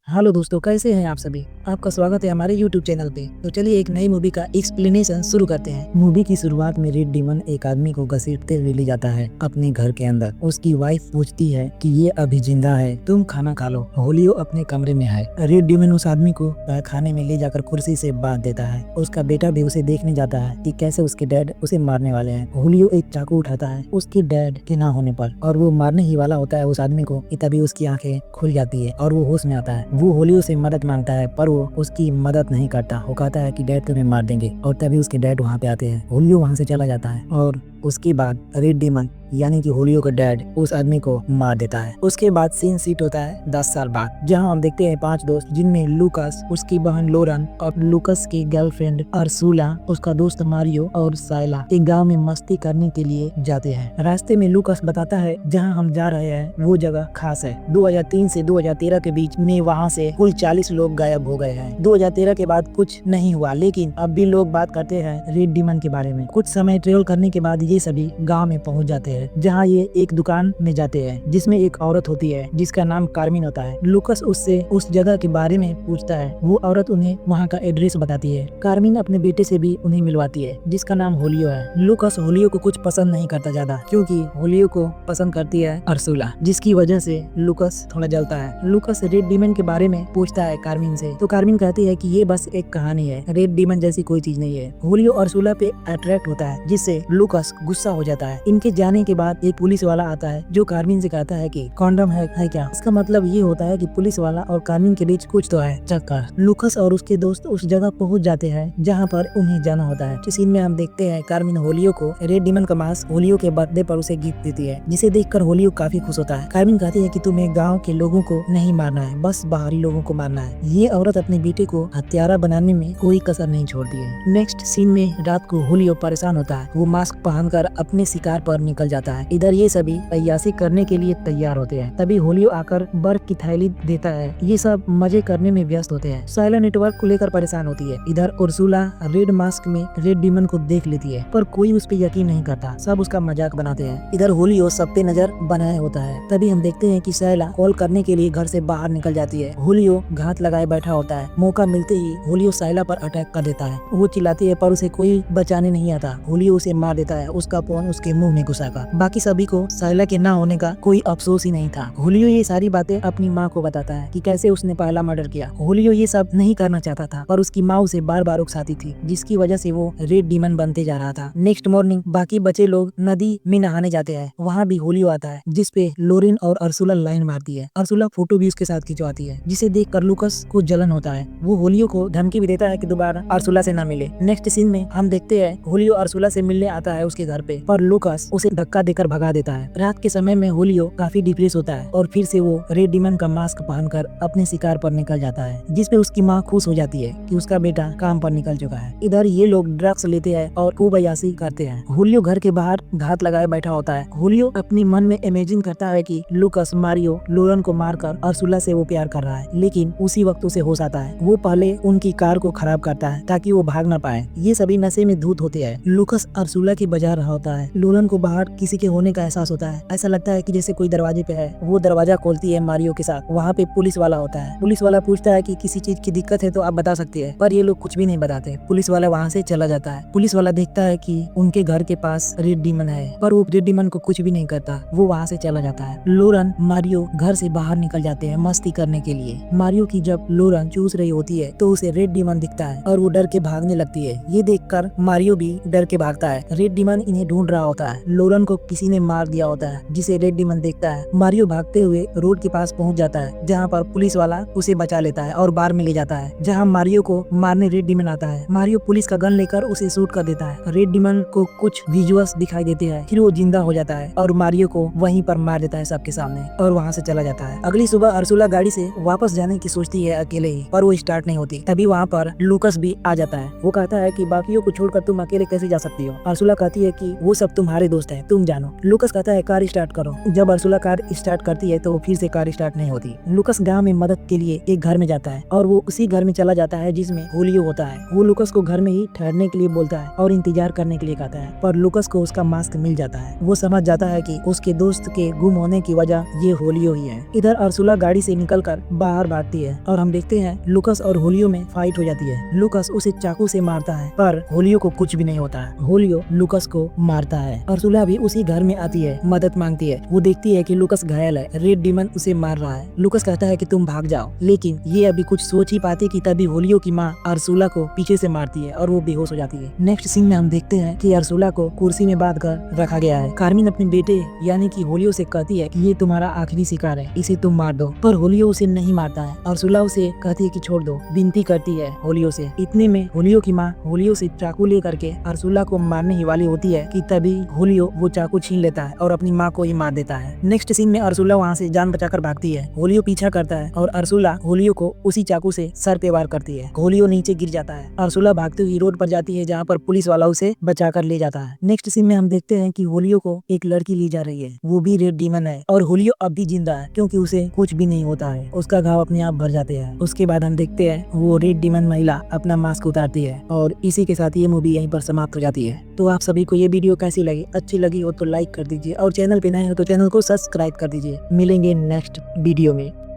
Hello दोस्तों, कैसे हैं आप सभी। आपका स्वागत है हमारे YouTube चैनल पे। तो चलिए एक नई मूवी का एक्सप्लेनेशन शुरू करते हैं। मूवी की शुरुआत में रेड डीमन एक आदमी को घसीटते हुए ले जाता है अपने घर के अंदर। उसकी वाइफ पूछती है कि ये अभी जिंदा है, तुम खाना खा लो। होलियो अपने कमरे में है। रेड डीमन उस आदमी को खाने में ले जाकर कुर्सी से बांध देता है। उसका बेटा भी उसे देखने जाता है कि कैसे उसके डैड उसे मारने वाले हैं। होलियो एक चाकू उठाता है उसके डैड के ना होने पर, और वो मारने ही वाला होता है उस आदमी को कि तभी उसकी आंखें खुल जाती है और वो होश में आता है। वो होलियो से मदद मांगता है पर वो उसकी मदद नहीं करता। वो कहता है कि डैड तुम्हें मार देंगे, और तभी उसके डैड वहाँ पे आते हैं। होलियो वहाँ से चला जाता है और उसके बाद रेड डीमन यानी कि होलियो का डैड उस आदमी को मार देता है। उसके बाद सीन सीट होता है 10 साल बाद, जहां हम देखते हैं 5 दोस्त, जिनमें लूकास, उसकी बहन लोरन और लूकास की गर्लफ्रेंड अर्सुला, उसका दोस्त मारियो और साइला एक गांव में मस्ती करने के लिए जाते हैं। रास्ते में लूकास बताता है जहां हम जा रहे हैं वो जगह खास है। 2003 से 2013 के बीच में वहां से कुल 40 लोग गायब हो गए हैं। 2013 के बाद कुछ नहीं हुआ, लेकिन अब भी लोग बात करते हैं रेड डीमन के बारे में। कुछ समय ट्रेवल करने के बाद ये सभी गांव में पहुंच जाते हैं, जहां ये एक दुकान में जाते हैं जिसमें एक औरत होती है जिसका नाम कार्मिन होता है। लूकास उससे उस जगह के बारे में पूछता है। वो औरत उन्हें वहां का एड्रेस बताती है। कार्मिन अपने बेटे से भी उन्हें मिलवाती है जिसका नाम होलियो है। लूकास होलियो को कुछ पसंद नहीं करता ज्यादा, क्योंकि होलियो को पसंद करती है अर्सुला, जिसकी वजह से लूकास थोड़ा जलता है। लूकास रेड डीमन के बारे में पूछता है कार्मिन से, तो कार्मिन कहती है कि ये बस एक कहानी है, रेड डीमन जैसी कोई चीज नहीं है। होलियो अर्सुला पे अट्रैक्ट होता है, जिससे लूकास गुस्सा हो जाता है। इनके जाने के बाद एक पुलिस वाला आता है जो कार्मिन से कहता है कि कॉन्डम है क्या। इसका मतलब ये होता है कि पुलिस वाला और कार्मिन के बीच कुछ तो है चक्कर। लूकास और उसके दोस्त उस जगह पहुंच जाते हैं जहां पर उन्हें जाना होता है। इस सीन में हम देखते हैं कार्मिन होलियो को रेड डीमन का मास्क होलियो के बर्थडे पर उसे गिफ्ट देती है, जिसे देखकर होलियो काफी खुश होता है। कार्मिन कहती है कि तुम्हें गाँव के लोगों को नहीं मारना है, बस बाहरी लोगों को मारना है। ये औरत अपने बेटे को हत्यारा बनाने में कोई कसर नहीं छोड़ती है। नेक्स्ट सीन में रात को होलियो परेशान होता है। वो मास्क पहनकर अपने शिकार पर निकल जाता है। इधर ये सभी अय्याशी करने के लिए तैयार होते हैं। तभी होलियो आकर बर्फ की थैली देता है। ये सब मजे करने में व्यस्त होते हैं। साइला नेटवर्क को लेकर परेशान होती है। इधर उर्सुला रेड मास्क में रेड डीमन को देख लेती है, पर कोई उस पर यकीन नहीं करता। सब उसका मजाक बनाते हैं। इधर होलियो सब पे नजर बनाए होता है। तभी हम देखते हैं कि साइला कॉल करने के लिए घर से बाहर निकल जाती है। होलियो घात लगाए बैठा होता है। मौका मिलते ही होलियो साइला पर अटैक कर देता है। वो चिल्लाती है पर उसे कोई बचाने नहीं आता। होलियो उसे मार देता है, उसका फोन उसके मुंह में घुसाकर। बाकी सभी को साइला के ना होने का कोई अफसोस ही नहीं था। होलियो ये सारी बातें अपनी माँ को बताता है कि कैसे उसने पहला मर्डर किया। होलियो ये सब नहीं करना चाहता था, पर उसकी माँ उसे बार बार उकसाती थी, जिसकी वजह से वो रेड डीमन बनते जा रहा था। नेक्स्ट मॉर्निंग बाकी बचे लोग नदी में नहाने जाते हैं। वहाँ भी होलियो आता है, जिसपे लोरिन और अर्सुला लाइन मारती है। अर्सुला फोटो भी उसके साथ खिंचवाती है, जिसे देख कर लूकास को जलन होता है। वो होलियो को धमकी भी देता है कि दोबारा अर्सुला से न मिले। नेक्स्ट सीन में हम देखते हैं होलियो अर्सुला से मिलने आता है उसके घर पे, पर लूकास उसे धक्का देकर भगा देता है। रात के समय में होलियो काफी डिप्रेस होता है और फिर से वो रेड डीमन का मास्क पहनकर अपने शिकार पर निकल जाता है, जिसपे उसकी माँ खुश हो जाती है कि उसका बेटा काम पर निकल चुका है। इधर ये लोग ड्रग्स लेते हैं और खूब अय्याशी करते हैं। होलियो घर के बाहर घात लगाए बैठा होता है। होलियो अपनी मन में इमेजिन करता है कि लूकास मारियो लोरन को मारकर अर्सुला से वो प्यार कर रहा है, लेकिन उसी वक्त उसे होश आता है। वो पहले उनकी कार को खराब करता है ताकि वो भाग न पाए। ये सभी नशे में धूत होते हैं। लूकास अर्सुला की बजा रहा होता है। लोरन को बाहर किसी के होने का एहसास होता है। ऐसा लगता है कि जैसे कोई दरवाजे पे है। वो दरवाजा खोलती है मारियो के साथ। वहाँ पे पुलिस वाला होता है। पुलिस वाला पूछता है कि किसी चीज की दिक्कत है तो आप बता सकती है, पर ये लोग कुछ भी नहीं बताते। पुलिस वाला वहाँ से चला जाता है। पुलिस वाला देखता है कि उनके घर के पास रेड डीमन है, पर वो रेड डीमन को कुछ भी नहीं करता। वो वहाँ से चला जाता है। लोरन मारियो घर से बाहर निकल जाते हैं मस्ती करने के लिए। मारियो की जब लोरन चूस रही होती है तो उसे रेड डीमन दिखता है और वो डर के भागने लगती है। ये देखकर मारियो भी डर के भागता है। रेड डीमन इन्हें ढूंढ रहा होता है। लोरन को किसी ने मार दिया होता है, जिसे रेड डीमन देखता है। मारियो भागते हुए रोड के पास पहुंच जाता है, जहां पर पुलिस वाला उसे बचा लेता है और बार में ले जाता है, जहां मारियो को मारने रेड डीमन आता है। मारियो पुलिस का गन लेकर उसे शूट कर देता है। रेड डीमन को कुछ विजुअल्स दिखाई देते हैं, फिर वो जिंदा हो जाता है और मारियो को वहीं पर मार देता है सबके सामने, और वहाँ से चला जाता है। अगली सुबह अर्सुला गाड़ी से वापस जाने की सोचती है अकेले ही, पर वो स्टार्ट नहीं होती। तभी वहाँ पर लूकास भी आ जाता है। वो कहता है कि बाकियों को छोड़कर तुम अकेले कैसे जा सकती हो। अर्सुला कहती है है कि वो सब तुम्हारे दोस्त हैं, तुम जानो। लुकस कहता है कार स्टार्ट करो। जब अर्सुला कार स्टार्ट करती है तो वो फिर से कार स्टार्ट नहीं होती। लुकस गांव में मदद के लिए एक घर में जाता है और वो उसी घर में चला जाता है जिसमें होलियो होता है। वो लुकस को घर में ही ठहरने के लिए बोलता है और इंतजार करने के लिए कहता है, पर लुकस को उसका मास्क मिल जाता है। वो समझ जाता है कि उसके दोस्त के गुम होने की वजह ये होलियो ही है। इधर अर्सुला गाड़ी से निकलकर बाहर भागती है और हम देखते हैं लुकस और होलियो में फाइट हो जाती है। लुकस उसे चाकू से मारता है पर होलियो को कुछ भी नहीं होता है। होलियो लुकस को मारता है। अर्सुला भी उसी घर में आती है, मदद मांगती है। वो देखती है कि लुकस घायल है, रेड डीमन उसे मार रहा है। लुकस कहता है कि तुम भाग जाओ, लेकिन ये अभी कुछ सोच ही पाती कि तभी होलियो की माँ अर्सुला को पीछे से मारती है और वो बेहोश हो जाती है। नेक्स्ट सीन में हम देखते हैं कि अर्सुला को कुर्सी में बांध कर रखा गया है। कार्मिन अपने बेटे यानी कि होलियो से कहती है कि ये तुम्हारा आखिरी शिकार है, इसे तुम मार दो, पर होलियो उसे नहीं मारता है। अर्सुला उसे कहती है कि छोड़ दो, विनती करती है होलियो से। इतने में होलियो की माँ होलियो से चाकू ले करके अर्सुला को मारने ही वाली होती है कि तभी होलियो वो चाकू छीन लेता है और अपनी माँ को ही मार देता है। नेक्स्ट सीन में अर्सुला वहाँ से जान बचाकर भागती है। होलियो पीछा करता है और अर्सुला होलियो को उसी चाकू से सर पे वार करती है। होलियो नीचे गिर जाता है। अर्सुला भागते हुए रोड पर जाती है जहाँ पर पुलिस वाला उसे बचाकर ले जाता है। नेक्स्ट सीन में हम देखते हैं कि होलियो को एक लड़की ली जा रही है, वो भी रेड डीमन है और होलियो अब भी जिंदा है क्योंकि उसे कुछ भी नहीं होता है। उसका घाव अपने आप भर जाते हैं। उसके बाद हम देखते हैं वो रेड डीमन महिला अपना मास्क उतारती है और इसी के साथ ये मूवी यहीं पर समाप्त हो जाती है। तो आप सभी को ये वीडियो कैसी लगी? अच्छी लगी हो तो लाइक कर दीजिए और चैनल पे नए हो तो चैनल को सब्सक्राइब कर दीजिए। मिलेंगे नेक्स्ट वीडियो में।